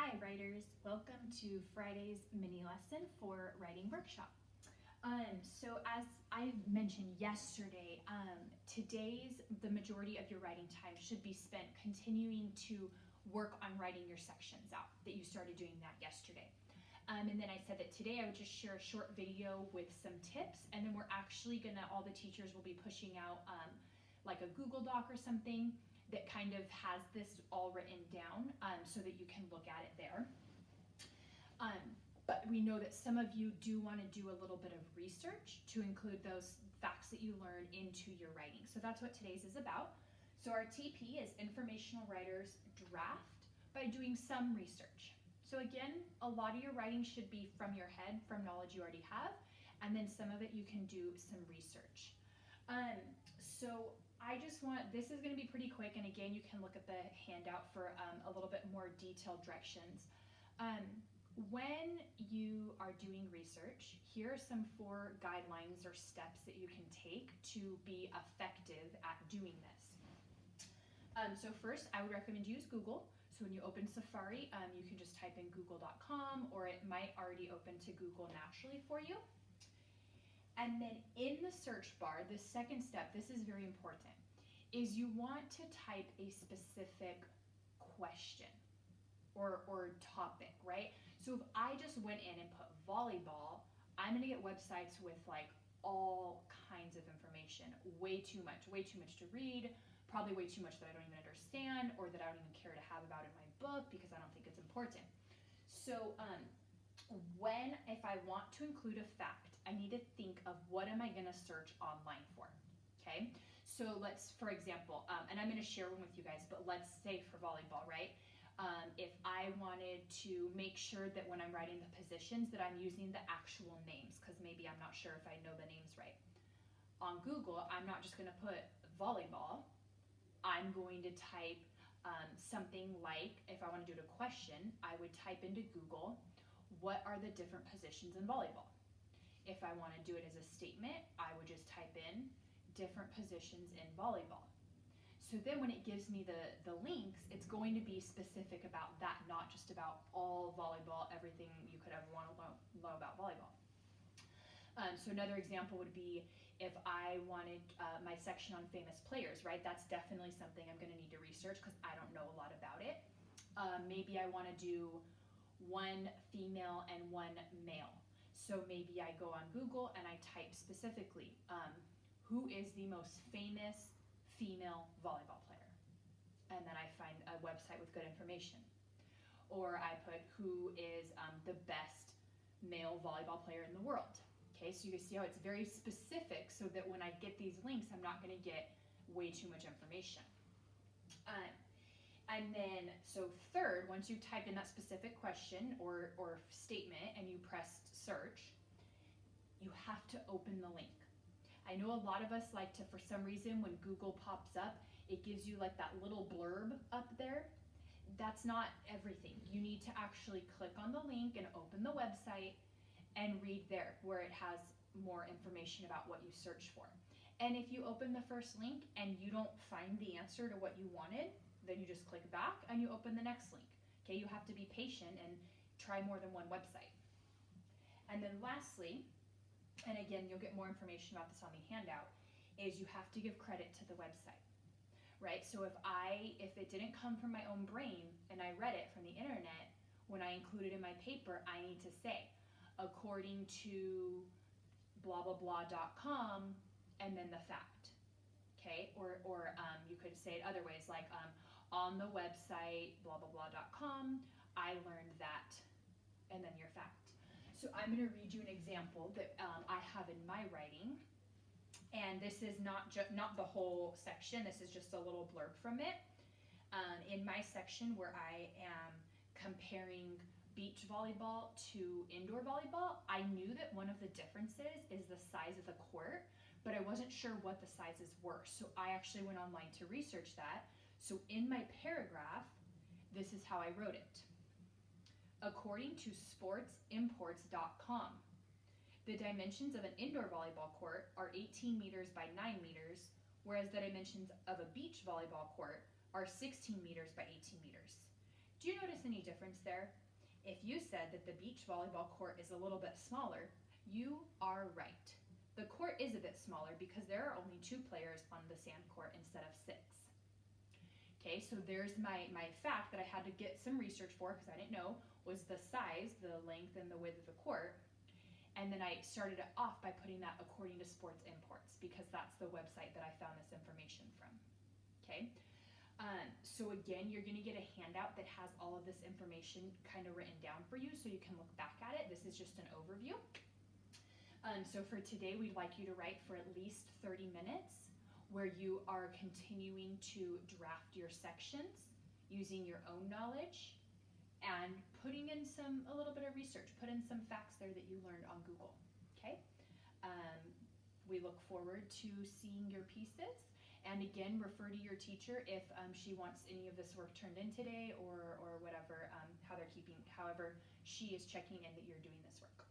Hi writers, welcome to Friday's mini lesson for writing workshop. So as I mentioned yesterday, the majority of your writing time should be spent continuing to work on writing your sections out, that you started doing that yesterday. And then I said that today I would just share a short video with some tips, and then we're actually all the teachers will be pushing out like a Google Doc or something that kind of has this all written down so that you can look at it there. But we know that some of you do want to do a little bit of research to include those facts that you learn into your writing. So that's what today's is about. So our TP is Informational Writers Draft by doing some research. So again, a lot of your writing should be from your head, from knowledge you already have, and then some of it you can do some research. So this is going to be pretty quick, and again, you can look at the handout for a little bit more detailed directions. When you are doing research, here are some 4 guidelines or steps that you can take to be effective at doing this. So first, I would recommend you use Google. So when you open Safari, you can just type in google.com, or it might already open to Google naturally for you. And then in the search bar, the second step, this is very important, is you want to type a specific question or topic, right? So if I just went in and put volleyball, I'm gonna get websites with like all kinds of information, way too much to read, probably way too much that I don't even understand or that I don't even care to have about in my book because I don't think it's important. So if I want to include a fact, I need to think of what am I gonna search online for, okay? So let's, for example, and I'm gonna share one with you guys, but let's say for volleyball, right? If I wanted to make sure that when I'm writing the positions that I'm using the actual names, because maybe I'm not sure if I know the names right. On Google, I'm not just gonna put volleyball, I'm going to type something like, if I wanna do it a question, I would type into Google, what are the different positions in volleyball? If I wanna do it as a statement, I would just type in different positions in volleyball. So then when it gives me the links, it's going to be specific about that, not just about all volleyball, everything you could ever want to know about volleyball. So another example would be if I wanted my section on famous players, right? That's definitely something I'm going to need to research because I don't know a lot about it. Maybe I want to do 1 female and 1 male. So maybe I go on Google and I type specifically, who is the most famous female volleyball player? And then I find a website with good information. Or I put who is the best male volleyball player in the world. Okay, so you can see how it's very specific so that when I get these links, I'm not going to get way too much information. And then, so third, once you type in that specific question or statement and you pressed search, you have to open the link. I know a lot of us like to, for some reason, when Google pops up, it gives you like that little blurb up there. That's not everything. You need to actually click on the link and open the website and read there where it has more information about what you search for. And if you open the first link and you don't find the answer to what you wanted, then you just click back and you open the next link. Okay, you have to be patient and try more than one website. And then lastly, and again, you'll get more information about this on the handout, is you have to give credit to the website, right? So if it didn't come from my own brain and I read it from the internet, when I include it in my paper, I need to say, according to blah, blah, blah.com, and then the fact, okay? Or you could say it other ways, like on the website, blah, blah, blah.com, I learned that, and then your fact. So I'm going to read you an example that I have in my writing, and this is not the whole section, this is just a little blurb from it. In my section where I am comparing beach volleyball to indoor volleyball, I knew that one of the differences is the size of the court, but I wasn't sure what the sizes were, so I actually went online to research that. So in my paragraph, this is how I wrote it. According to sportsimports.com, the dimensions of an indoor volleyball court are 18 meters by 9 meters, whereas the dimensions of a beach volleyball court are 16 meters by 18 meters. Do you notice any difference there? If you said that the beach volleyball court is a little bit smaller, you are right. The court is a bit smaller because there are only 2 players on the sand court instead of 6. Okay, so there's my fact that I had to get some research for because I didn't know was the size, the length, and the width of the court. And then I started it off by putting that according to Sports Imports because that's the website that I found this information from. Okay, so again, you're going to get a handout that has all of this information kind of written down for you so you can look back at it. This is just an overview. So for today, we'd like you to write for at least 30 minutes where you are continuing to draft your sections using your own knowledge and putting in a little bit of research. Put in some facts there that you learned on Google. Okay. We look forward to seeing your pieces. And again, refer to your teacher if she wants any of this work turned in today or whatever, however she is checking in that you're doing this work.